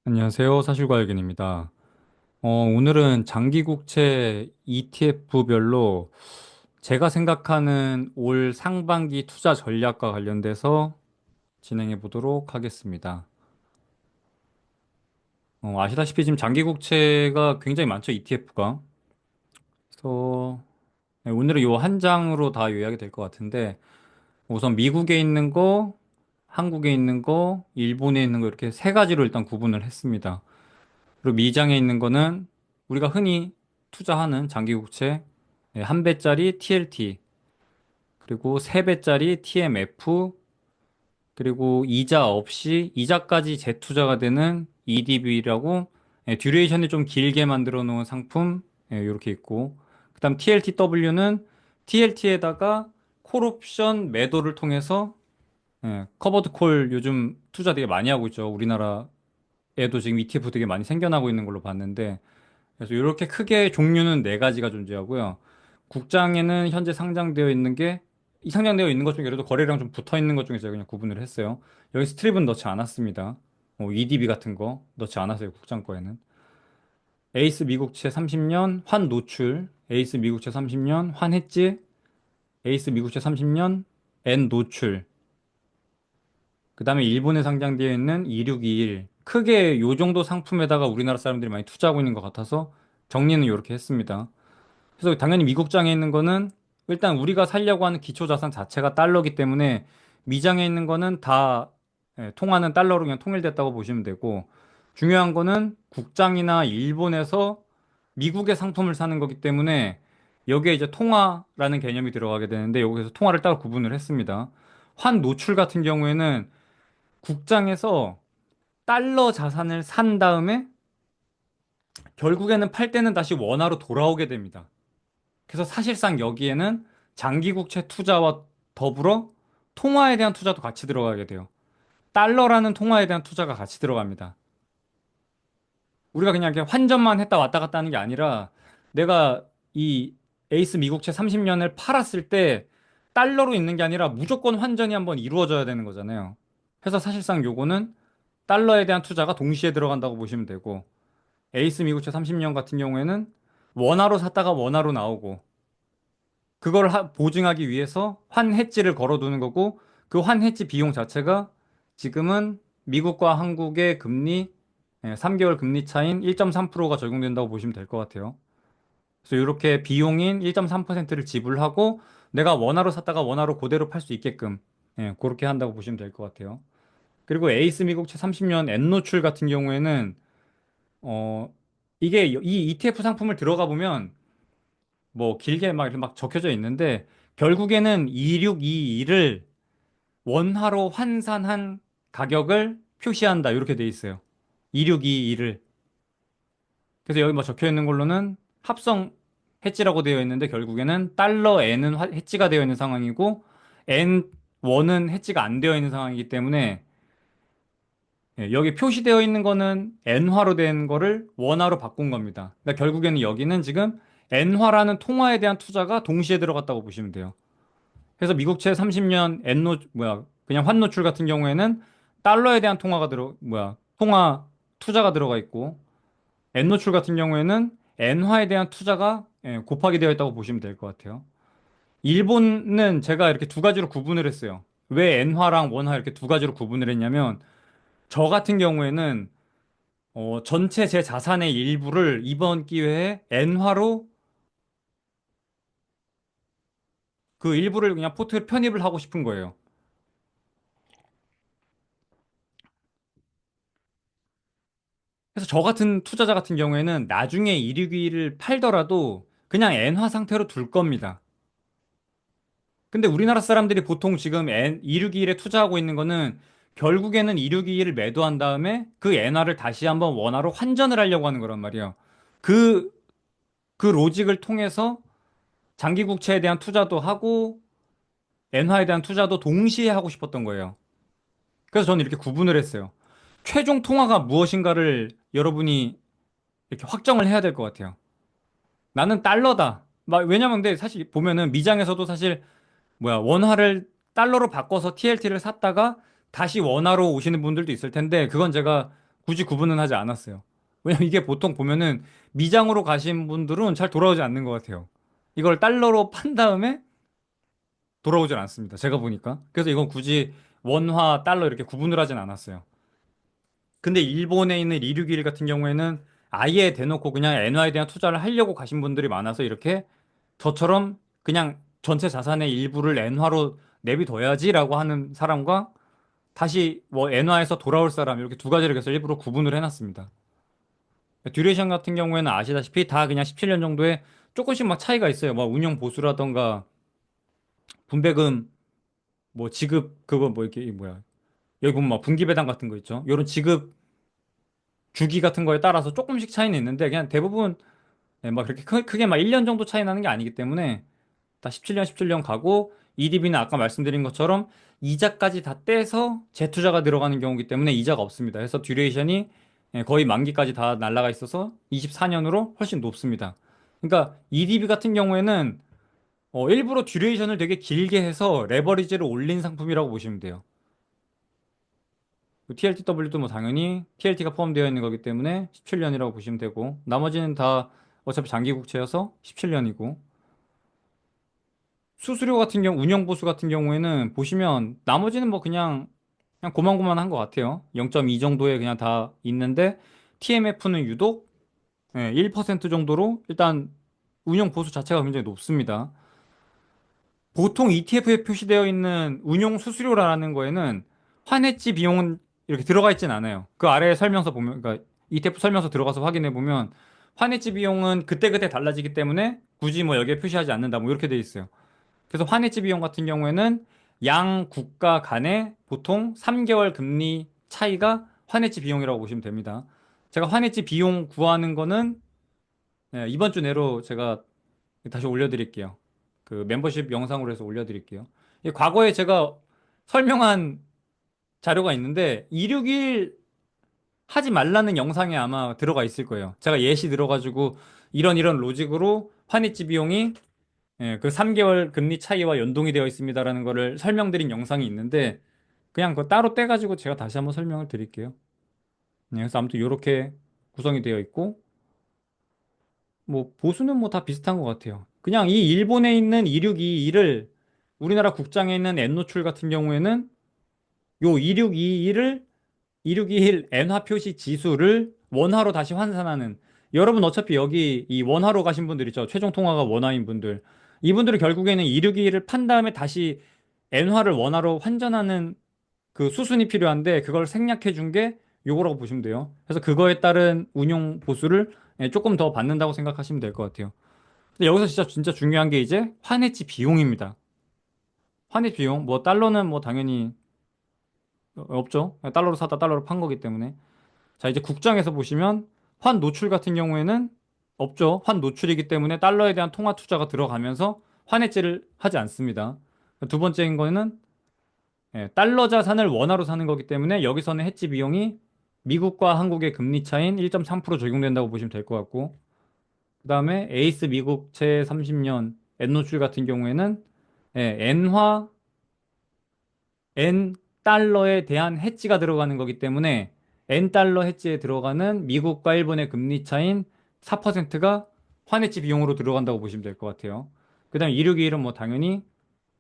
안녕하세요. 사실과학인입니다. 오늘은 장기국채 ETF별로 제가 생각하는 올 상반기 투자 전략과 관련돼서 진행해 보도록 하겠습니다. 아시다시피 지금 장기국채가 굉장히 많죠, ETF가. 그래서 네, 오늘은 이 한 장으로 다 요약이 될 것 같은데 우선 미국에 있는 거, 한국에 있는 거, 일본에 있는 거 이렇게 세 가지로 일단 구분을 했습니다. 그리고 미장에 있는 거는 우리가 흔히 투자하는 장기국채 한 배짜리 TLT 그리고 세 배짜리 TMF 그리고 이자 없이 이자까지 재투자가 되는 EDB라고 듀레이션을 좀 길게 만들어 놓은 상품 이렇게 있고 그다음 TLTW는 TLT에다가 콜옵션 매도를 통해서 커버드 콜 요즘 투자 되게 많이 하고 있죠. 우리나라에도 지금 ETF 되게 많이 생겨나고 있는 걸로 봤는데 그래서 이렇게 크게 종류는 네 가지가 존재하고요. 국장에는 현재 상장되어 있는 게, 이 상장되어 있는 것 중에 예를 들어 거래량 좀 붙어 있는 것 중에서 그냥 구분을 했어요. 여기 스트립은 넣지 않았습니다. EDB 같은 거 넣지 않았어요. 국장 거에는. 에이스 미국채 30년 환 노출, 에이스 미국채 30년 환 해지, 에이스 미국채 30년 N 노출. 그 다음에 일본에 상장되어 있는 2621. 크게 요 정도 상품에다가 우리나라 사람들이 많이 투자하고 있는 것 같아서 정리는 이렇게 했습니다. 그래서 당연히 미국장에 있는 거는 일단 우리가 살려고 하는 기초 자산 자체가 달러기 때문에 미장에 있는 거는 다 통화는 달러로 그냥 통일됐다고 보시면 되고 중요한 거는 국장이나 일본에서 미국의 상품을 사는 거기 때문에 여기에 이제 통화라는 개념이 들어가게 되는데 여기서 통화를 따로 구분을 했습니다. 환 노출 같은 경우에는 국장에서 달러 자산을 산 다음에 결국에는 팔 때는 다시 원화로 돌아오게 됩니다. 그래서 사실상 여기에는 장기국채 투자와 더불어 통화에 대한 투자도 같이 들어가게 돼요. 달러라는 통화에 대한 투자가 같이 들어갑니다. 우리가 그냥 이렇게 환전만 했다 왔다 갔다 하는 게 아니라 내가 이 에이스 미국채 30년을 팔았을 때 달러로 있는 게 아니라 무조건 환전이 한번 이루어져야 되는 거잖아요. 그래서 사실상 요거는 달러에 대한 투자가 동시에 들어간다고 보시면 되고 에이스 미국채 30년 같은 경우에는 원화로 샀다가 원화로 나오고 그걸 보증하기 위해서 환 해지를 걸어두는 거고 그 환 해지 비용 자체가 지금은 미국과 한국의 금리 3개월 금리 차인 1.3%가 적용된다고 보시면 될 것 같아요. 그래서 이렇게 비용인 1.3%를 지불하고 내가 원화로 샀다가 원화로 그대로 팔 수 있게끔 그렇게 한다고 보시면 될 것 같아요. 그리고 에이스 미국채 30년 N 노출 같은 경우에는 어 이게 이 ETF 상품을 들어가 보면 뭐 길게 막 이렇게 막 적혀져 있는데 결국에는 2622를 원화로 환산한 가격을 표시한다 이렇게 돼 있어요. 2622를. 그래서 여기 뭐 적혀 있는 걸로는 합성 해지라고 되어 있는데 결국에는 달러 N은 해지가 되어 있는 상황이고 N1은 해지가 안 되어 있는 상황이기 때문에 여기 표시되어 있는 거는 N화로 된 거를 원화로 바꾼 겁니다. 그러니까 결국에는 여기는 지금 N화라는 통화에 대한 투자가 동시에 들어갔다고 보시면 돼요. 그래서 미국채 30년 그냥 환 노출 같은 경우에는 달러에 대한 통화 투자가 들어가 있고 N 노출 같은 경우에는 N화에 대한 투자가 곱하기 되어 있다고 보시면 될 것 같아요. 일본은 제가 이렇게 두 가지로 구분을 했어요. 왜 N화랑 원화 이렇게 두 가지로 구분을 했냐면 저 같은 경우에는 전체 제 자산의 일부를 이번 기회에 N화로 그 일부를 그냥 포트에 편입을 하고 싶은 거예요. 그래서 저 같은 투자자 같은 경우에는 나중에 1위기를 팔더라도 그냥 엔화 상태로 둘 겁니다. 근데 우리나라 사람들이 보통 지금 1위기일에 투자하고 있는 거는 결국에는 1위기일을 매도한 다음에 그 엔화를 다시 한번 원화로 환전을 하려고 하는 거란 말이에요. 그, 그 로직을 통해서 장기 국채에 대한 투자도 하고 엔화에 대한 투자도 동시에 하고 싶었던 거예요. 그래서 저는 이렇게 구분을 했어요. 최종 통화가 무엇인가를 여러분이 이렇게 확정을 해야 될 것 같아요. 나는 달러다. 왜냐면 근데 사실 보면은 미장에서도 사실 원화를 달러로 바꿔서 TLT를 샀다가 다시 원화로 오시는 분들도 있을 텐데 그건 제가 굳이 구분은 하지 않았어요. 왜냐면 이게 보통 보면은 미장으로 가신 분들은 잘 돌아오지 않는 것 같아요. 이걸 달러로 판 다음에 돌아오질 않습니다. 제가 보니까. 그래서 이건 굳이 원화, 달러 이렇게 구분을 하진 않았어요. 근데 일본에 있는 리류길 같은 경우에는 아예 대놓고 그냥 엔화에 대한 투자를 하려고 가신 분들이 많아서 이렇게 저처럼 그냥 전체 자산의 일부를 엔화로 내비둬야지라고 하는 사람과 다시 뭐 엔화에서 돌아올 사람 이렇게 두 가지를 그래서 일부러 구분을 해놨습니다. 듀레이션 같은 경우에는 아시다시피 다 그냥 17년 정도에 조금씩 막 차이가 있어요. 뭐 운용 보수라던가 분배금 뭐 지급 그거 뭐 이렇게 뭐야 여기 보면 막 분기 배당 같은 거 있죠. 이런 지급 주기 같은 거에 따라서 조금씩 차이는 있는데 그냥 대부분 막 그렇게 크게 막 1년 정도 차이 나는 게 아니기 때문에 다 17년 17년 가고 EDB는 아까 말씀드린 것처럼 이자까지 다 떼서 재투자가 들어가는 경우이기 때문에 이자가 없습니다. 그래서 듀레이션이 거의 만기까지 다 날라가 있어서 24년으로 훨씬 높습니다. 그러니까 EDB 같은 경우에는 일부러 듀레이션을 되게 길게 해서 레버리지를 올린 상품이라고 보시면 돼요. TLTW도 뭐 당연히 TLT가 포함되어 있는 거기 때문에 17년이라고 보시면 되고 나머지는 다 어차피 장기 국채여서 17년이고 수수료 같은 경우 운영 보수 같은 경우에는 보시면 나머지는 뭐 그냥 고만고만한 것 같아요. 0.2 정도에 그냥 다 있는데 TMF는 유독 1% 정도로 일단 운영 보수 자체가 굉장히 높습니다. 보통 ETF에 표시되어 있는 운용 수수료라는 거에는 환해지 비용은 이렇게 들어가 있진 않아요. 그 아래 설명서 보면, 그러니까 ETF 설명서 들어가서 확인해 보면 환해지 비용은 그때그때 달라지기 때문에 굳이 뭐 여기에 표시하지 않는다 뭐 이렇게 돼 있어요. 그래서 환해지 비용 같은 경우에는 양 국가 간의 보통 3개월 금리 차이가 환해지 비용이라고 보시면 됩니다. 제가 환해지 비용 구하는 거는 이번 주 내로 제가 다시 올려드릴게요. 그 멤버십 영상으로 해서 올려드릴게요. 과거에 제가 설명한 자료가 있는데 261 하지 말라는 영상에 아마 들어가 있을 거예요. 제가 예시 들어가지고 이런 로직으로 환입지 비용이 그 3개월 금리 차이와 연동이 되어 있습니다라는 거를 설명드린 영상이 있는데 그냥 그거 따로 떼가지고 제가 다시 한번 설명을 드릴게요. 그래서 아무튼 이렇게 구성이 되어 있고 뭐 보수는 뭐 다 비슷한 것 같아요. 그냥 이 일본에 있는 2622를 우리나라 국장에 있는 엔노출 같은 경우에는 요 2622를 2621 엔화 표시 지수를 원화로 다시 환산하는 여러분 어차피 여기 이 원화로 가신 분들 있죠. 최종 통화가 원화인 분들. 이분들은 결국에는 2621을 판 다음에 다시 엔화를 원화로 환전하는 그 수순이 필요한데 그걸 생략해 준 게 요거라고 보시면 돼요. 그래서 그거에 따른 운용 보수를 조금 더 받는다고 생각하시면 될 것 같아요. 근데 여기서 진짜 중요한 게 이제 환해지 비용입니다. 환해지 비용 뭐 달러는 뭐 당연히 없죠. 달러로 사다 달러로 판 거기 때문에. 자, 이제 국장에서 보시면 환 노출 같은 경우에는 없죠. 환 노출이기 때문에 달러에 대한 통화 투자가 들어가면서 환해지를 하지 않습니다. 두 번째인 거는 달러 자산을 원화로 사는 거기 때문에 여기서는 해지 비용이 미국과 한국의 금리 차인 1.3% 적용된다고 보시면 될 것 같고 그다음에 에이스 미국채 30년 엔 노출 같은 경우에는 엔화 엔 달러에 대한 해지가 들어가는 거기 때문에 엔 달러 해지에 들어가는 미국과 일본의 금리 차인 4%가 환해지 비용으로 들어간다고 보시면 될 것 같아요. 그다음에 2621은 뭐 당연히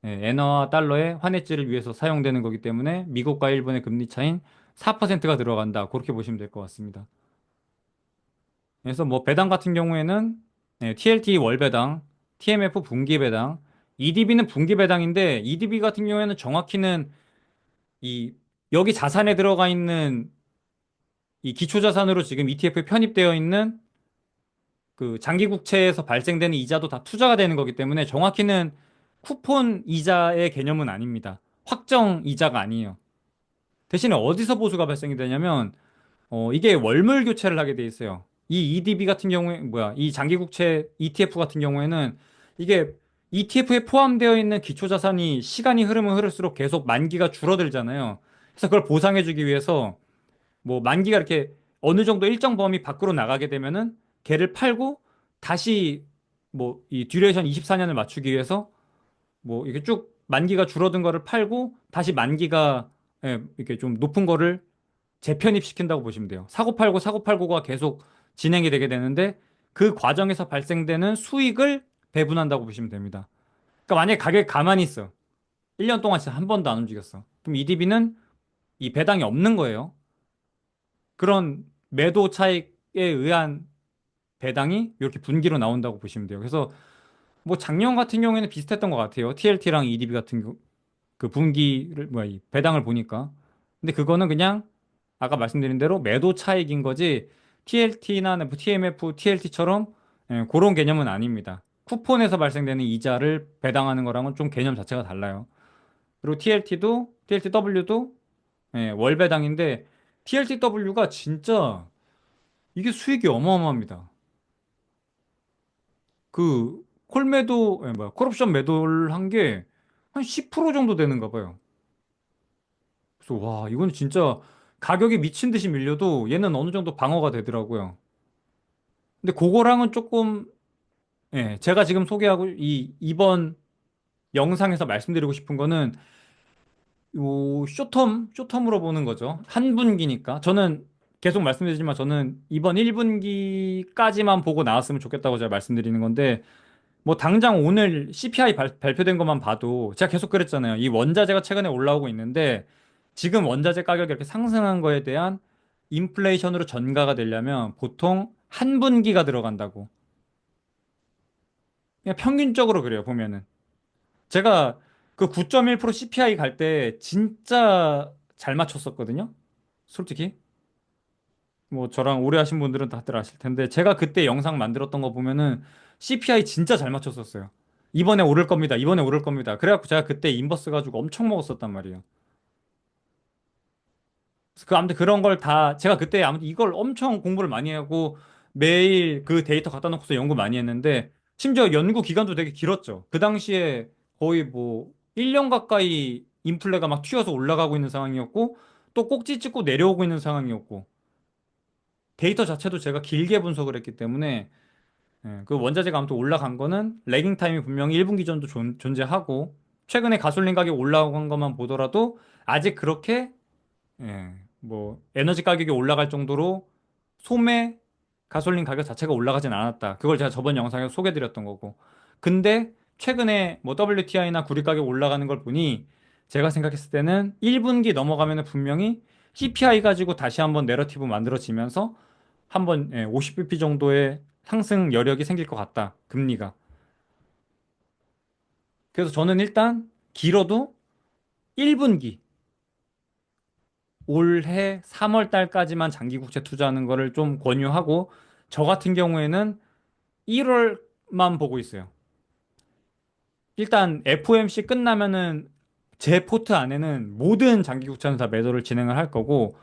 엔화와 달러의 환해지를 위해서 사용되는 거기 때문에 미국과 일본의 금리 차인 4%가 들어간다. 그렇게 보시면 될 것 같습니다. 그래서 뭐 배당 같은 경우에는 TLT 월 배당, TMF 분기 배당, EDB는 분기 배당인데 EDB 같은 경우에는 정확히는 이 여기 자산에 들어가 있는 이 기초 자산으로 지금 ETF에 편입되어 있는 그 장기 국채에서 발생되는 이자도 다 투자가 되는 거기 때문에 정확히는 쿠폰 이자의 개념은 아닙니다. 확정 이자가 아니에요. 대신에 어디서 보수가 발생이 되냐면 이게 월물 교체를 하게 돼 있어요. 이 EDB 같은 경우에 이 장기 국채 ETF 같은 경우에는 이게 ETF에 포함되어 있는 기초 자산이 시간이 흐르면 흐를수록 계속 만기가 줄어들잖아요. 그래서 그걸 보상해주기 위해서 뭐 만기가 이렇게 어느 정도 일정 범위 밖으로 나가게 되면은 걔를 팔고 다시 뭐 이 듀레이션 24년을 맞추기 위해서 뭐 이렇게 쭉 만기가 줄어든 거를 팔고 다시 만기가 이렇게 좀 높은 거를 재편입시킨다고 보시면 돼요. 사고팔고 사고팔고가 계속 진행이 되게 되는데 그 과정에서 발생되는 수익을 배분한다고 보시면 됩니다. 그러니까 만약에 가격이 가만히 있어. 1년 동안 진짜 한 번도 안 움직였어. 그럼 EDB는 이 배당이 없는 거예요. 그런 매도 차익에 의한 배당이 이렇게 분기로 나온다고 보시면 돼요. 그래서 뭐 작년 같은 경우에는 비슷했던 것 같아요. TLT랑 EDB 같은 그 분기를 뭐야 이 배당을 보니까. 근데 그거는 그냥 아까 말씀드린 대로 매도 차익인 거지 TLT나 TMF, TLT처럼 그런 개념은 아닙니다. 쿠폰에서 발생되는 이자를 배당하는 거랑은 좀 개념 자체가 달라요. 그리고 TLTW도 월 배당인데 TLTW가 진짜 이게 수익이 어마어마합니다. 그 콜매도 뭐야 콜옵션 매도를 한 게 한 10% 정도 되는가 봐요. 그래서 와 이건 진짜 가격이 미친 듯이 밀려도 얘는 어느 정도 방어가 되더라고요. 근데 그거랑은 조금 제가 지금 소개하고 이번 영상에서 말씀드리고 싶은 거는 요 쇼텀으로 보는 거죠. 한 분기니까. 저는 계속 말씀드리지만 저는 이번 1분기까지만 보고 나왔으면 좋겠다고 제가 말씀드리는 건데 뭐 당장 오늘 CPI 발표된 것만 봐도 제가 계속 그랬잖아요. 이 원자재가 최근에 올라오고 있는데 지금 원자재 가격이 이렇게 상승한 거에 대한 인플레이션으로 전가가 되려면 보통 한 분기가 들어간다고. 그냥 평균적으로 그래요, 보면은. 제가 그 9.1% CPI 갈 때 진짜 잘 맞췄었거든요. 솔직히. 뭐 저랑 오래 하신 분들은 다들 아실 텐데 제가 그때 영상 만들었던 거 보면은 CPI 진짜 잘 맞췄었어요. 이번에 오를 겁니다. 이번에 오를 겁니다. 그래갖고 제가 그때 인버스 가지고 엄청 먹었었단 말이에요. 그래서 아무튼 그런 걸 다 제가 그때 아무튼 이걸 엄청 공부를 많이 하고 매일 그 데이터 갖다 놓고서 연구 많이 했는데 심지어 연구 기간도 되게 길었죠. 그 당시에 거의 뭐 1년 가까이 인플레가 막 튀어서 올라가고 있는 상황이었고 또 꼭지 찍고 내려오고 있는 상황이었고 데이터 자체도 제가 길게 분석을 했기 때문에 그 원자재가 아무튼 올라간 거는 레깅 타임이 분명히 1분기 전도 존재하고 최근에 가솔린 가격 올라간 것만 보더라도 아직 그렇게 뭐 에너지 가격이 올라갈 정도로 소매 가솔린 가격 자체가 올라가진 않았다. 그걸 제가 저번 영상에서 소개드렸던 거고. 근데 최근에 뭐 WTI나 구리 가격 올라가는 걸 보니 제가 생각했을 때는 1분기 넘어가면은 분명히 CPI 가지고 다시 한번 내러티브 만들어지면서 한번 50bp 정도의 상승 여력이 생길 것 같다. 금리가. 그래서 저는 일단 길어도 1분기 올해 3월 달까지만 장기 국채 투자하는 거를 좀 권유하고 저 같은 경우에는 1월만 보고 있어요. 일단 FOMC 끝나면은 제 포트 안에는 모든 장기 국채는 다 매도를 진행을 할 거고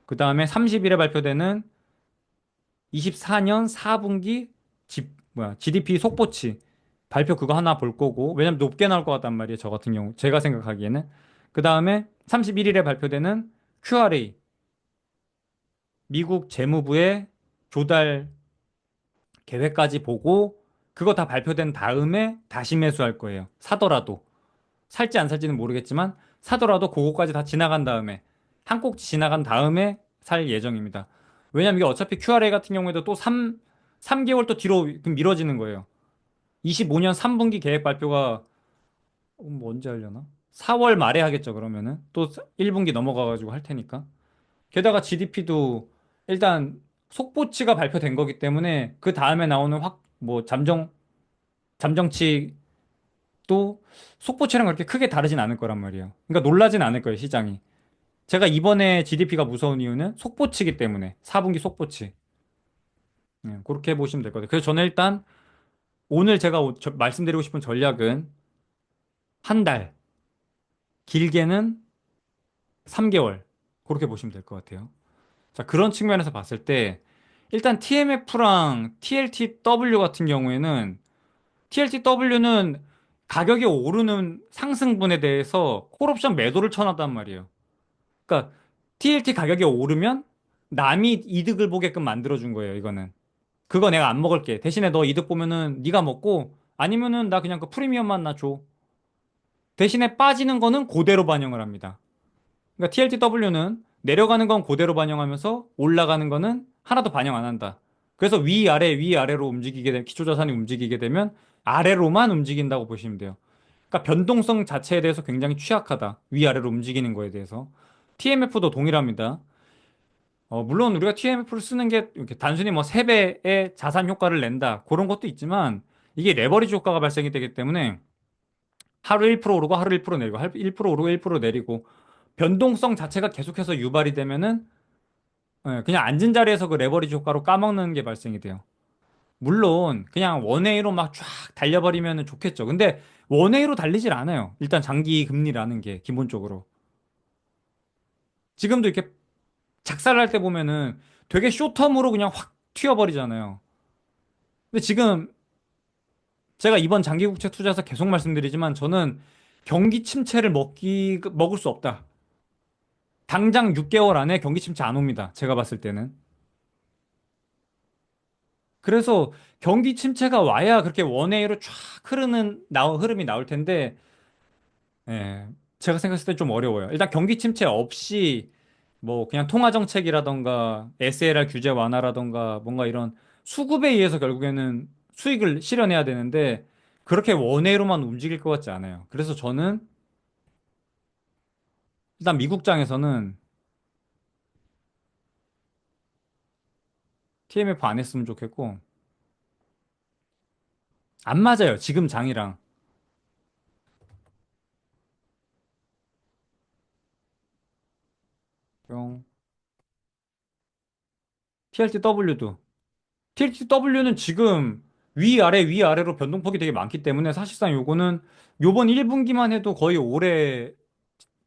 그다음에 30일에 발표되는 24년 4분기 GDP 속보치 발표 그거 하나 볼 거고 왜냐면 높게 나올 것 같단 말이에요. 저 같은 경우 제가 생각하기에는 그다음에 31일에 발표되는 QRA 미국 재무부의 조달 계획까지 보고 그거 다 발표된 다음에 다시 매수할 거예요. 사더라도 살지 안 살지는 모르겠지만 사더라도 그거까지 다 지나간 다음에 한 꼭지 지나간 다음에 살 예정입니다. 왜냐면 이게 어차피 QRA 같은 경우에도 또 3개월 또 뒤로 미뤄지는 거예요. 25년 3분기 계획 발표가 뭐 언제 하려나? 4월 말에 하겠죠, 그러면은. 또 1분기 넘어가가지고 할 테니까. 게다가 GDP도 일단 속보치가 발표된 거기 때문에 그 다음에 나오는 뭐 잠정치도 속보치랑 그렇게 크게 다르진 않을 거란 말이에요. 그러니까 놀라진 않을 거예요, 시장이. 제가 이번에 GDP가 무서운 이유는 속보치기 때문에 4분기 속보치. 그렇게 보시면 될 것 같아요. 그래서 저는 일단 오늘 제가 말씀드리고 싶은 전략은 한 달, 길게는 3개월. 그렇게 보시면 될 것 같아요. 자, 그런 측면에서 봤을 때 일단 TMF랑 TLTW 같은 경우에는 TLTW는 가격이 오르는 상승분에 대해서 콜옵션 매도를 쳐놨단 말이에요. 그러니까 TLT 가격이 오르면 남이 이득을 보게끔 만들어준 거예요, 이거는. 그거 내가 안 먹을게. 대신에 너 이득 보면은 네가 먹고 아니면은 나 그냥 그 프리미엄만 나 줘. 대신에 빠지는 거는 그대로 반영을 합니다. 그러니까 TLTW는 내려가는 건 그대로 반영하면서 올라가는 거는 하나도 반영 안 한다. 그래서 위아래, 위아래로 움직이게 되면, 기초자산이 움직이게 되면 아래로만 움직인다고 보시면 돼요. 그러니까 변동성 자체에 대해서 굉장히 취약하다. 위아래로 움직이는 거에 대해서. TMF도 동일합니다. 물론 우리가 TMF를 쓰는 게 이렇게 단순히 뭐 3배의 자산 효과를 낸다. 그런 것도 있지만 이게 레버리지 효과가 발생이 되기 때문에 하루 1% 오르고 하루 1% 내리고, 하루 1% 오르고 1% 내리고, 변동성 자체가 계속해서 유발이 되면은 그냥 앉은 자리에서 그 레버리지 효과로 까먹는 게 발생이 돼요. 물론 그냥 원웨이로 막 쫙 달려버리면 좋겠죠. 근데 원웨이로 달리질 않아요. 일단 장기 금리라는 게 기본적으로. 지금도 이렇게 작살날 때 보면은 되게 쇼텀으로 그냥 확 튀어버리잖아요. 근데 지금 제가 이번 장기국채 투자에서 계속 말씀드리지만 저는 경기 침체를 먹을 수 없다. 당장 6개월 안에 경기 침체 안 옵니다. 제가 봤을 때는. 그래서 경기 침체가 와야 그렇게 원웨이로 쫙 흐름이 나올 텐데, 예, 제가 생각했을 때 좀 어려워요. 일단 경기 침체 없이 뭐 그냥 통화 정책이라던가 SLR 규제 완화라던가 뭔가 이런 수급에 의해서 결국에는 수익을 실현해야 되는데 그렇게 원웨이로만 움직일 것 같지 않아요. 그래서 저는 일단 미국장에서는 TMF 안 했으면 좋겠고 안 맞아요. 지금 장이랑. TLTW도. TLTW는 지금 위아래 위아래로 변동폭이 되게 많기 때문에 사실상 요거는 요번 1분기만 해도 거의 올해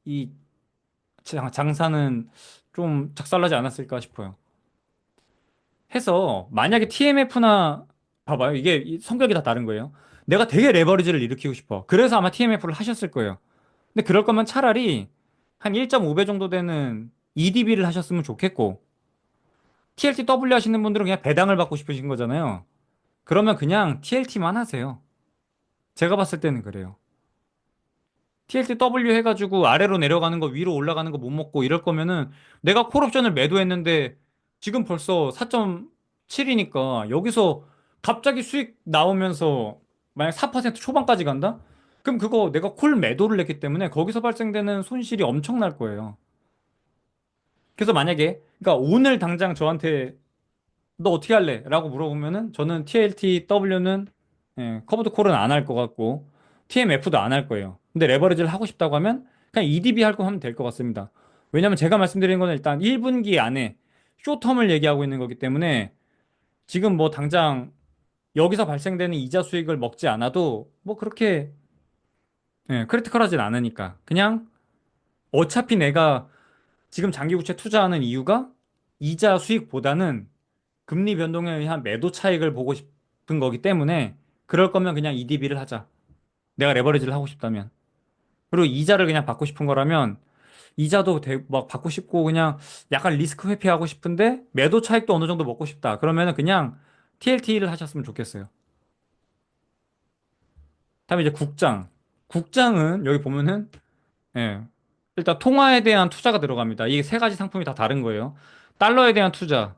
이 장사는 좀 작살나지 않았을까 싶어요. 해서 만약에 TMF나 봐봐요. 이게 성격이 다 다른 거예요. 내가 되게 레버리지를 일으키고 싶어. 그래서 아마 TMF를 하셨을 거예요. 근데 그럴 거면 차라리 한 1.5배 정도 되는 EDB를 하셨으면 좋겠고 TLTW 하시는 분들은 그냥 배당을 받고 싶으신 거잖아요. 그러면 그냥 TLT만 하세요. 제가 봤을 때는 그래요. TLTW 해가지고 아래로 내려가는 거 위로 올라가는 거 못 먹고 이럴 거면은 내가 콜옵션을 매도했는데 지금 벌써 4.7이니까 여기서 갑자기 수익 나오면서 만약 4% 초반까지 간다? 그럼 그거 내가 콜 매도를 했기 때문에 거기서 발생되는 손실이 엄청날 거예요. 그래서 만약에 그러니까 오늘 당장 저한테 너 어떻게 할래? 라고 물어보면은 저는 TLTW는 커브드 콜은 안 할 것 같고 TMF도 안 할 거예요. 근데 레버리지를 하고 싶다고 하면 그냥 EDB 할 거 하면 될 것 같습니다. 왜냐면 제가 말씀드리는 거는 일단 1분기 안에 쇼텀을 얘기하고 있는 거기 때문에 지금 뭐 당장 여기서 발생되는 이자 수익을 먹지 않아도 뭐 그렇게 크리티컬하진 않으니까 그냥 어차피 내가 지금 장기국채 투자하는 이유가 이자 수익보다는 금리 변동에 의한 매도 차익을 보고 싶은 거기 때문에 그럴 거면 그냥 EDB를 하자. 내가 레버리지를 하고 싶다면. 그리고 이자를 그냥 받고 싶은 거라면 이자도 막 받고 싶고 그냥 약간 리스크 회피하고 싶은데 매도 차익도 어느 정도 먹고 싶다. 그러면은 그냥 TLT를 하셨으면 좋겠어요. 다음에 이제 국장. 국장은 여기 보면은 예. 일단 통화에 대한 투자가 들어갑니다. 이 세 가지 상품이 다 다른 거예요. 달러에 대한 투자.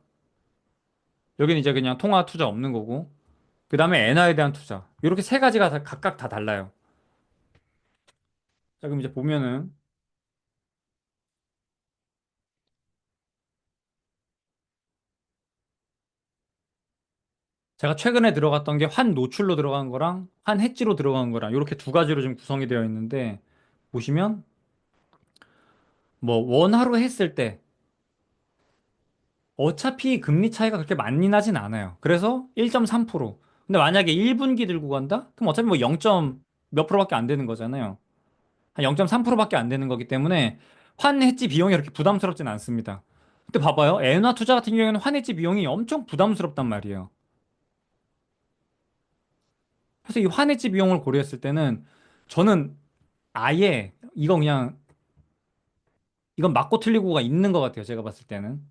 여기는 이제 그냥 통화 투자 없는 거고. 그 다음에 엔화에 대한 투자. 이렇게 세 가지가 각각 다 달라요. 자, 그럼 이제 보면은 제가 최근에 들어갔던 게 환 노출로 들어간 거랑 환 해지로 들어간 거랑 이렇게 두 가지로 지금 구성이 되어 있는데 보시면 뭐 원화로 했을 때 어차피 금리 차이가 그렇게 많이 나진 않아요. 그래서 1.3%. 근데 만약에 1분기 들고 간다? 그럼 어차피 뭐 0. 몇 프로밖에 안 되는 거잖아요. 한 0.3%밖에 안 되는 거기 때문에 환 해지 비용이 그렇게 부담스럽진 않습니다. 근데 봐봐요. 엔화 투자 같은 경우에는 환 해지 비용이 엄청 부담스럽단 말이에요. 그래서 이 환 해지 비용을 고려했을 때는 저는 아예 이건 맞고 틀리고가 있는 것 같아요. 제가 봤을 때는.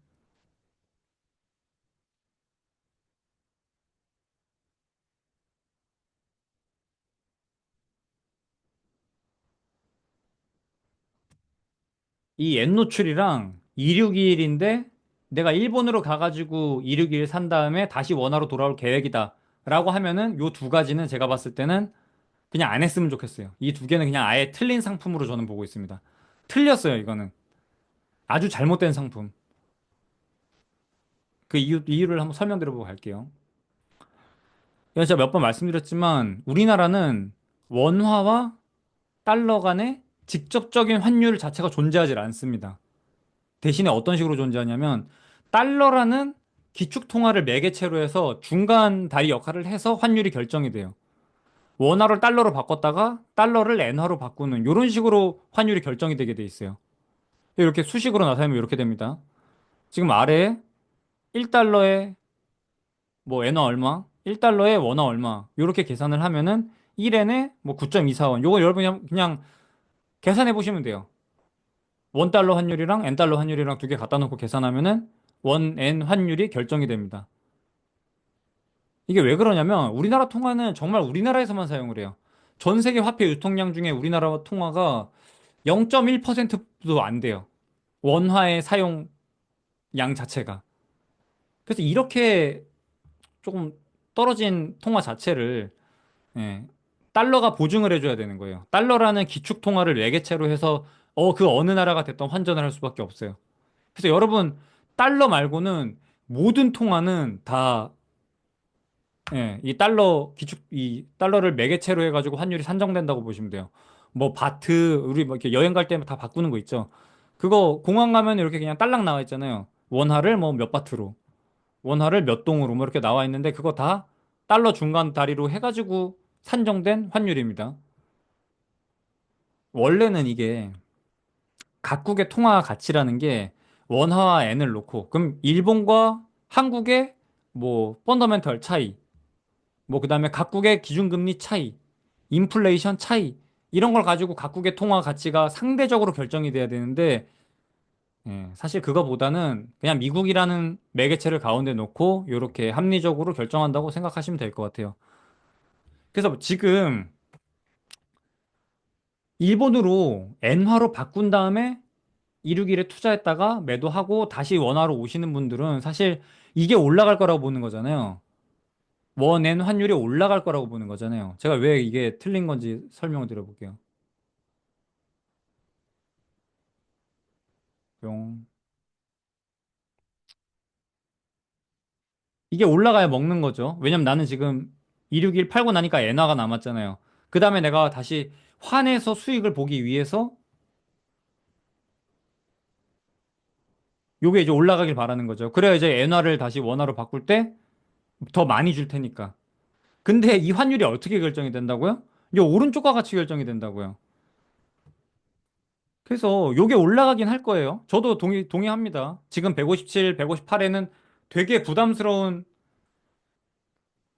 이 엔 노출이랑 261인데 내가 일본으로 가가지고 261 산 다음에 다시 원화로 돌아올 계획이다. 라고 하면은 요 두 가지는 제가 봤을 때는 그냥 안 했으면 좋겠어요. 이 두 개는 그냥 아예 틀린 상품으로 저는 보고 있습니다. 틀렸어요, 이거는. 아주 잘못된 상품. 그 이유를 한번 설명드려보고 갈게요. 이거 제가 몇 번 말씀드렸지만 우리나라는 원화와 달러 간의 직접적인 환율 자체가 존재하지 않습니다. 대신에 어떤 식으로 존재하냐면 달러라는 기축 통화를 매개체로 해서 중간 다리 역할을 해서 환율이 결정이 돼요. 원화를 달러로 바꿨다가 달러를 엔화로 바꾸는 이런 식으로 환율이 결정이 되게 돼 있어요. 이렇게 수식으로 나타내면 이렇게 됩니다. 지금 아래에 1달러에 뭐 엔화 얼마, 1달러에 원화 얼마 이렇게 계산을 하면은 1엔에 뭐 9.24원. 요거 여러분이 그냥 계산해 보시면 돼요. 원달러 환율이랑 엔달러 환율이랑 두 개 갖다 놓고 계산하면은 원엔 환율이 결정이 됩니다. 이게 왜 그러냐면 우리나라 통화는 정말 우리나라에서만 사용을 해요. 전 세계 화폐 유통량 중에 우리나라 통화가 0.1%도 안 돼요. 원화의 사용 양 자체가. 그래서 이렇게 조금 떨어진 통화 자체를 예, 달러가 보증을 해줘야 되는 거예요. 달러라는 기축 통화를 매개체로 해서 그 어느 나라가 됐던 환전을 할 수밖에 없어요. 그래서 여러분 달러 말고는 모든 통화는 다 이 달러 기축 이 달러를 매개체로 해가지고 환율이 산정된다고 보시면 돼요. 뭐 바트 우리 뭐 이렇게 여행 갈 때 다 바꾸는 거 있죠. 그거 공항 가면 이렇게 그냥 딸랑 나와 있잖아요. 원화를 뭐 몇 바트로, 원화를 몇 동으로 뭐 이렇게 나와 있는데 그거 다 달러 중간 다리로 해가지고 산정된 환율입니다. 원래는 이게 각국의 통화 가치라는 게 원화와 엔을 놓고 그럼 일본과 한국의 뭐 펀더멘털 차이 뭐 그다음에 각국의 기준금리 차이 인플레이션 차이 이런 걸 가지고 각국의 통화 가치가 상대적으로 결정이 돼야 되는데 사실 그거보다는 그냥 미국이라는 매개체를 가운데 놓고 이렇게 합리적으로 결정한다고 생각하시면 될 것 같아요. 그래서 지금 일본으로 엔화로 바꾼 다음에 261에 투자했다가 매도하고 다시 원화로 오시는 분들은 사실 이게 올라갈 거라고 보는 거잖아요. 원엔 환율이 올라갈 거라고 보는 거잖아요. 제가 왜 이게 틀린 건지 설명을 드려볼게요. 뿅. 이게 올라가야 먹는 거죠. 왜냐면 나는 지금 261 팔고 나니까 엔화가 남았잖아요. 그 다음에 내가 다시 환에서 수익을 보기 위해서 요게 이제 올라가길 바라는 거죠. 그래야 이제 엔화를 다시 원화로 바꿀 때 더 많이 줄 테니까. 근데 이 환율이 어떻게 결정이 된다고요? 이 오른쪽과 같이 결정이 된다고요. 그래서 요게 올라가긴 할 거예요. 저도 동의합니다. 지금 157, 158에는 되게 부담스러운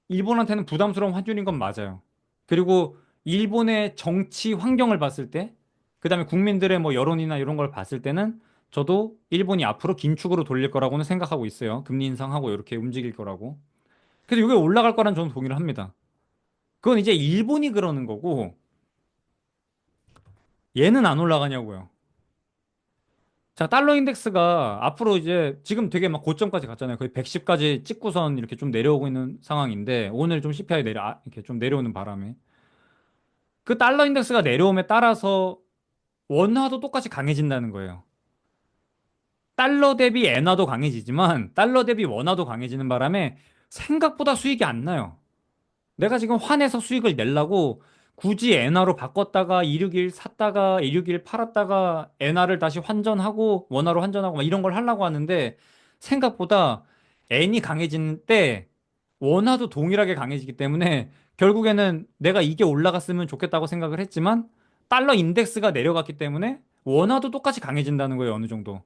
일본한테는 부담스러운 환율인 건 맞아요. 그리고 일본의 정치 환경을 봤을 때, 그다음에 국민들의 뭐 여론이나 이런 걸 봤을 때는 저도 일본이 앞으로 긴축으로 돌릴 거라고는 생각하고 있어요. 금리 인상하고 이렇게 움직일 거라고. 그래서 이게 올라갈 거란 저는 동의를 합니다. 그건 이제 일본이 그러는 거고, 얘는 안 올라가냐고요. 자, 달러 인덱스가 앞으로 이제 지금 되게 막 고점까지 갔잖아요. 거의 110까지 찍고선 이렇게 좀 내려오고 있는 상황인데, 오늘 좀 CPI 이렇게 좀 내려오는 바람에. 그 달러 인덱스가 내려옴에 따라서 원화도 똑같이 강해진다는 거예요. 달러 대비 엔화도 강해지지만 달러 대비 원화도 강해지는 바람에 생각보다 수익이 안 나요. 내가 지금 환에서 수익을 내려고 굳이 엔화로 바꿨다가 261 샀다가 261 팔았다가 엔화를 다시 환전하고 원화로 환전하고 막 이런 걸 하려고 하는데 생각보다 엔이 강해지는 때 원화도 동일하게 강해지기 때문에 결국에는 내가 이게 올라갔으면 좋겠다고 생각을 했지만 달러 인덱스가 내려갔기 때문에 원화도 똑같이 강해진다는 거예요, 어느 정도.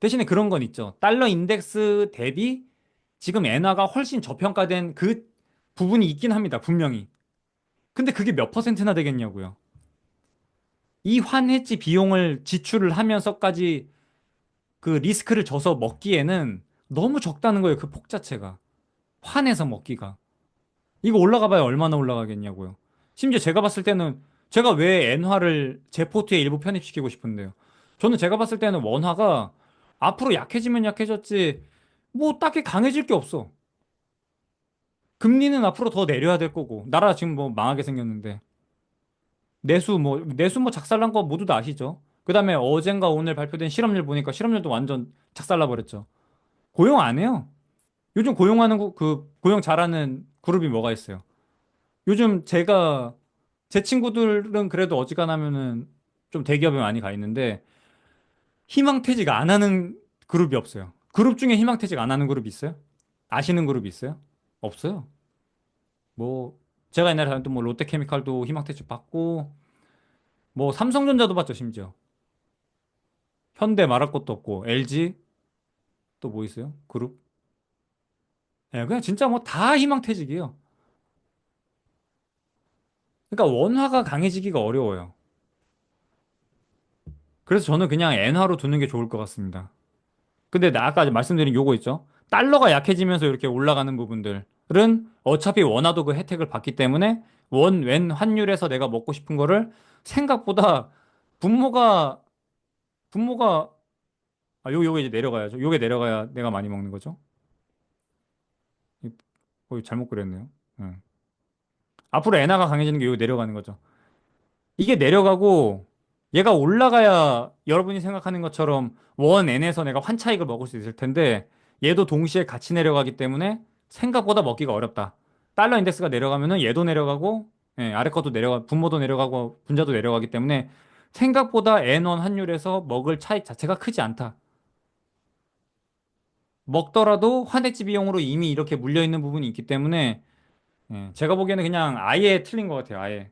대신에 그런 건 있죠. 달러 인덱스 대비 지금 엔화가 훨씬 저평가된 그 부분이 있긴 합니다, 분명히. 근데 그게 몇 퍼센트나 되겠냐고요. 이 환해지 비용을 지출을 하면서까지 그 리스크를 져서 먹기에는 너무 적다는 거예요, 그 폭 자체가. 환해서 먹기가. 이거 올라가 봐야 얼마나 올라가겠냐고요. 심지어 제가 봤을 때는 제가 왜 엔화를 제 포트에 일부 편입시키고 싶은데요. 저는 제가 봤을 때는 원화가 앞으로 약해지면 약해졌지, 뭐 딱히 강해질 게 없어. 금리는 앞으로 더 내려야 될 거고, 나라 지금 뭐 망하게 생겼는데. 내수 뭐 작살난 거 모두 다 아시죠? 그 다음에 어젠가 오늘 발표된 실업률 보니까 실업률도 완전 작살나 버렸죠. 고용 안 해요. 요즘 고용하는, 고용 잘하는 그룹이 뭐가 있어요? 요즘 제 친구들은 그래도 어지간하면은 좀 대기업에 많이 가 있는데, 희망퇴직 안 하는 그룹이 없어요. 그룹 중에 희망퇴직 안 하는 그룹이 있어요? 아시는 그룹이 있어요? 없어요. 뭐, 제가 옛날에 다녔던 뭐 롯데케미칼도 희망퇴직 받고, 뭐 삼성전자도 받죠, 심지어. 현대 말할 것도 없고, LG 또 뭐 있어요? 그룹? 예, 그냥 진짜 뭐 다 희망퇴직이에요. 그러니까 원화가 강해지기가 어려워요. 그래서 저는 그냥 엔화로 두는 게 좋을 것 같습니다. 근데 나 아까 말씀드린 요거 있죠? 달러가 약해지면서 이렇게 올라가는 부분들은 어차피 원화도 그 혜택을 받기 때문에 웬 환율에서 내가 먹고 싶은 거를 생각보다 분모가, 분모가, 요게 이제 내려가야죠. 요게 내려가야 내가 많이 먹는 거죠. 이- 잘못 그렸네요. 예. 앞으로 엔화가 강해지는 게 요게 내려가는 거죠. 이게 내려가고 얘가 올라가야 여러분이 생각하는 것처럼 원 N에서 내가 환차익을 먹을 수 있을 텐데 얘도 동시에 같이 내려가기 때문에 생각보다 먹기가 어렵다. 달러 인덱스가 내려가면은 얘도 내려가고 예, 아래 것도 분모도 내려가고 분자도 내려가기 때문에 생각보다 N1 환율에서 먹을 차익 자체가 크지 않다. 먹더라도 환해지 비용으로 이미 이렇게 물려 있는 부분이 있기 때문에 예, 제가 보기에는 그냥 아예 틀린 것 같아요. 아예.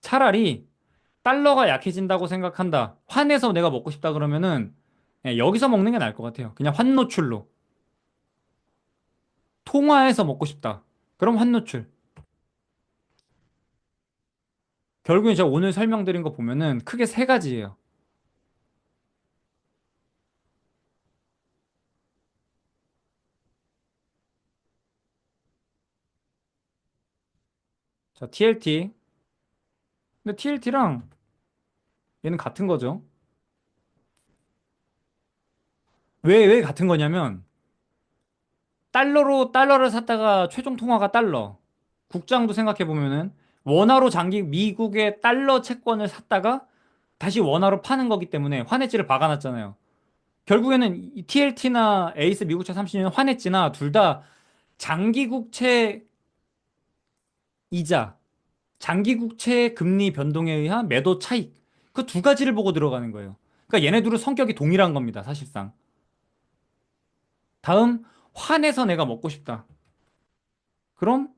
차라리 달러가 약해진다고 생각한다. 환에서 내가 먹고 싶다 그러면은 예, 여기서 먹는 게 나을 것 같아요. 그냥 환 노출로. 통화해서 먹고 싶다. 그럼 환 노출. 결국엔 제가 오늘 설명드린 거 보면은 크게 세 가지예요. 자, TLT. 근데 TLT랑 얘는 같은 거죠. 왜 같은 거냐면 달러를 샀다가 최종 통화가 달러. 국장도 생각해 보면은 원화로 미국의 달러 채권을 샀다가 다시 원화로 파는 거기 때문에 환해지를 박아놨잖아요. 결국에는 이 TLT나 에이스 미국채 30년 환했지나 둘 다 장기국채 이자, 장기국채 금리 변동에 의한 매도 차익. 그 두 가지를 보고 들어가는 거예요. 그러니까 얘네 둘은 성격이 동일한 겁니다, 사실상. 다음, 환에서 내가 먹고 싶다. 그럼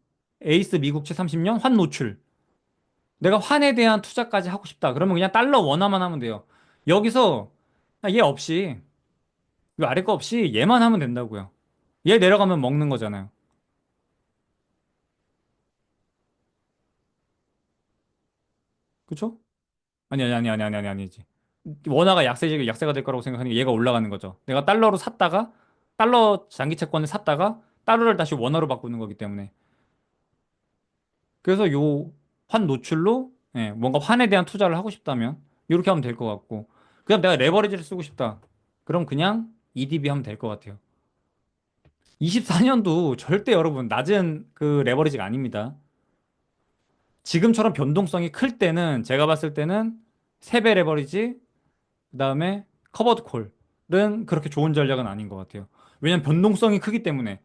에이스 미국채 30년 환 노출. 내가 환에 대한 투자까지 하고 싶다. 그러면 그냥 달러 원화만 하면 돼요. 여기서 얘 없이, 이 아래 거 없이 얘만 하면 된다고요. 얘 내려가면 먹는 거잖아요. 그쵸? 아니지. 원화가 약세가 될 거라고 생각하는 게 얘가 올라가는 거죠. 내가 달러로 샀다가, 달러 장기 채권을 샀다가, 달러를 다시 원화로 바꾸는 거기 때문에. 그래서 요 환 노출로, 예, 뭔가 환에 대한 투자를 하고 싶다면, 이렇게 하면 될 것 같고. 그냥 내가 레버리지를 쓰고 싶다. 그럼 그냥 EDB 하면 될 것 같아요. 24년도 절대 여러분, 낮은 그 레버리지가 아닙니다. 지금처럼 변동성이 클 때는, 제가 봤을 때는 3배 레버리지, 그다음에 커버드 콜은 그렇게 좋은 전략은 아닌 것 같아요. 왜냐면 변동성이 크기 때문에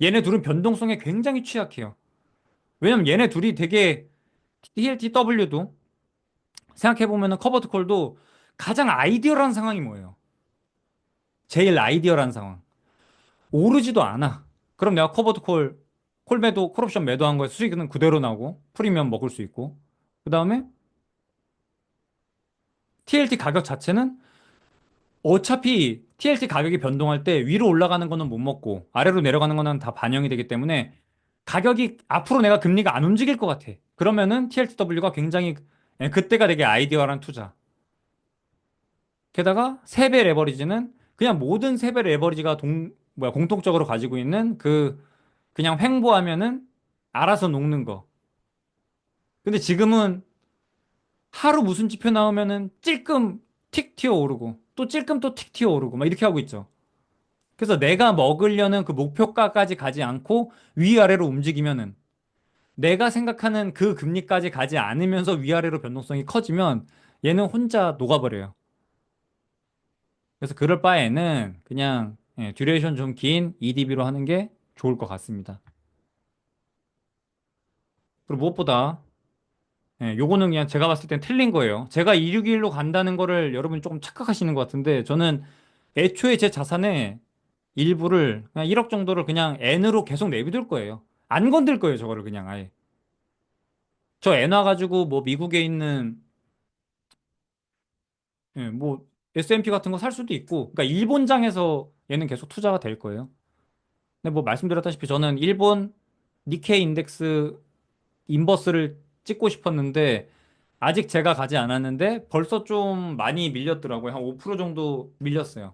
얘네 둘은 변동성에 굉장히 취약해요. 왜냐면 얘네 둘이 되게 TLTW도 생각해 보면은 커버드 콜도 가장 아이디어라는 상황이 뭐예요? 제일 아이디어라는 상황. 오르지도 않아. 그럼 내가 커버드 콜 매도, 콜옵션 매도한 거에 수익은 그대로 나오고 프리미엄 먹을 수 있고. 그다음에 TLT 가격 자체는 어차피 TLT 가격이 변동할 때 위로 올라가는 거는 못 먹고 아래로 내려가는 거는 다 반영이 되기 때문에 가격이 앞으로 내가 금리가 안 움직일 것 같아. 그러면은 TLTW가 굉장히 그때가 되게 아이디어란 투자. 게다가 세배 레버리지는 그냥 모든 세배 레버리지가 공통적으로 가지고 있는 그냥 횡보하면은 알아서 녹는 거. 근데 지금은 하루 무슨 지표 나오면은 찔끔 틱 튀어 오르고 또 찔끔 또 틱 튀어 오르고 막 이렇게 하고 있죠. 그래서 내가 먹으려는 그 목표가까지 가지 않고 위아래로 움직이면은 내가 생각하는 그 금리까지 가지 않으면서 위아래로 변동성이 커지면 얘는 혼자 녹아버려요. 그래서 그럴 바에는 그냥 듀레이션 좀 긴 EDB로 하는 게 좋을 것 같습니다. 그리고 무엇보다 요거는 그냥 제가 봤을 땐 틀린 거예요. 제가 261로 간다는 거를 여러분이 조금 착각하시는 것 같은데 저는 애초에 제 자산의 일부를 그냥 1억 정도를 그냥 N으로 계속 내비둘 거예요. 안 건들 거예요, 저거를 그냥 아예. 저 엔화 가지고 뭐 미국에 있는 뭐 S&P 같은 거 살 수도 있고, 그러니까 일본장에서 얘는 계속 투자가 될 거예요. 근데 뭐 말씀드렸다시피 저는 일본 니케이 인덱스 인버스를 찍고 싶었는데 아직 제가 가지 않았는데 벌써 좀 많이 밀렸더라고요. 한 5% 정도 밀렸어요.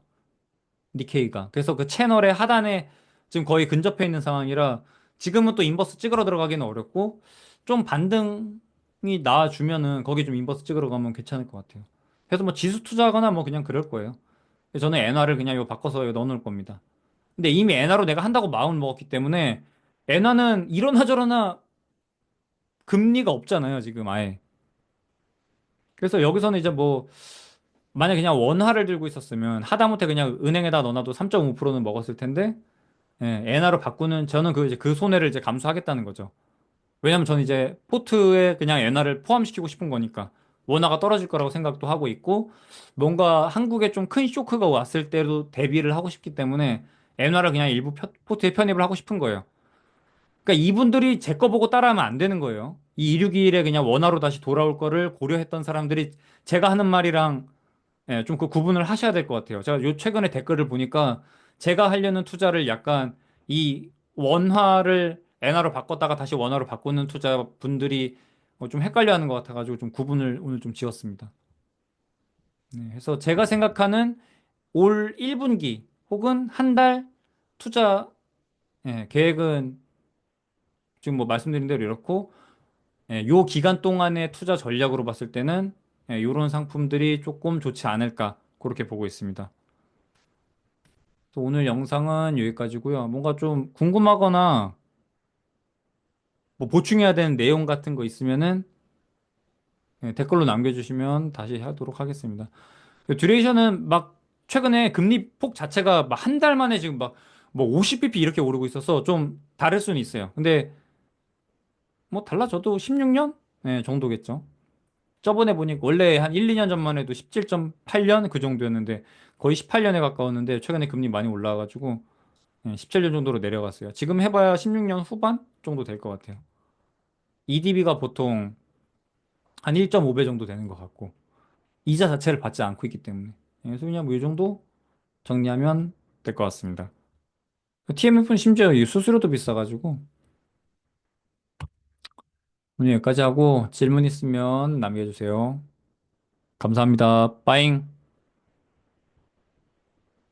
니케이가. 그래서 그 채널의 하단에 지금 거의 근접해 있는 상황이라 지금은 또 인버스 찍으러 들어가기는 어렵고 좀 반등이 나와주면은 거기 좀 인버스 찍으러 가면 괜찮을 것 같아요. 그래서 뭐 지수 투자하거나 뭐 그냥 그럴 거예요. 그래서 저는 엔화를 그냥 이거 바꿔서 이거 넣어놓을 겁니다. 근데 이미 엔화로 내가 한다고 마음을 먹었기 때문에 엔화는 이러나 저러나 금리가 없잖아요, 지금 아예. 그래서 여기서는 이제 뭐 만약 그냥 원화를 들고 있었으면 하다못해 그냥 은행에다 넣어놔도 3.5%는 먹었을 텐데 엔화로 바꾸는 저는 그 이제 그 손해를 이제 감수하겠다는 거죠. 왜냐면 저는 이제 포트에 그냥 엔화를 포함시키고 싶은 거니까 원화가 떨어질 거라고 생각도 하고 있고 뭔가 한국에 좀 큰 쇼크가 왔을 때도 대비를 하고 싶기 때문에 엔화를 그냥 일부 포트에 편입을 하고 싶은 거예요. 그러니까 이분들이 제 거 보고 따라하면 안 되는 거예요. 이 261에 그냥 원화로 다시 돌아올 거를 고려했던 사람들이 제가 하는 말이랑 좀 그 구분을 하셔야 될 것 같아요. 제가 요 최근에 댓글을 보니까 제가 하려는 투자를 약간 이 원화를 엔화로 바꿨다가 다시 원화로 바꾸는 투자분들이 좀 헷갈려 하는 것 같아가지고 좀 구분을 오늘 좀 지었습니다. 네, 그래서 제가 생각하는 올 1분기 혹은 한 달 투자 계획은 지금 뭐 말씀드린 대로 이렇고 요 기간 동안의 투자 전략으로 봤을 때는 요런 상품들이 조금 좋지 않을까 그렇게 보고 있습니다. 또 오늘 영상은 여기까지고요. 뭔가 좀 궁금하거나 뭐 보충해야 되는 내용 같은 거 있으면은 댓글로 남겨주시면 다시 하도록 하겠습니다. 그 듀레이션은 막 최근에 금리 폭 자체가 막 한 달 만에 지금 막 뭐 50bp 이렇게 오르고 있어서 좀 다를 수는 있어요. 근데 뭐 달라져도 16년? 정도겠죠. 저번에 보니까 원래 한 1, 2년 전만 해도 17.8년 그 정도였는데 거의 18년에 가까웠는데 최근에 금리 많이 올라와가지고 17년 정도로 내려갔어요. 지금 해봐야 16년 후반 정도 될 것 같아요. EDB가 보통 한 1.5배 정도 되는 것 같고 이자 자체를 받지 않고 있기 때문에 그래서 그냥 뭐 이 정도 정리하면 될 것 같습니다. TMF는 심지어 이 수수료도 비싸가지고 오늘 여기까지 하고 질문 있으면 남겨주세요. 감사합니다. 빠잉.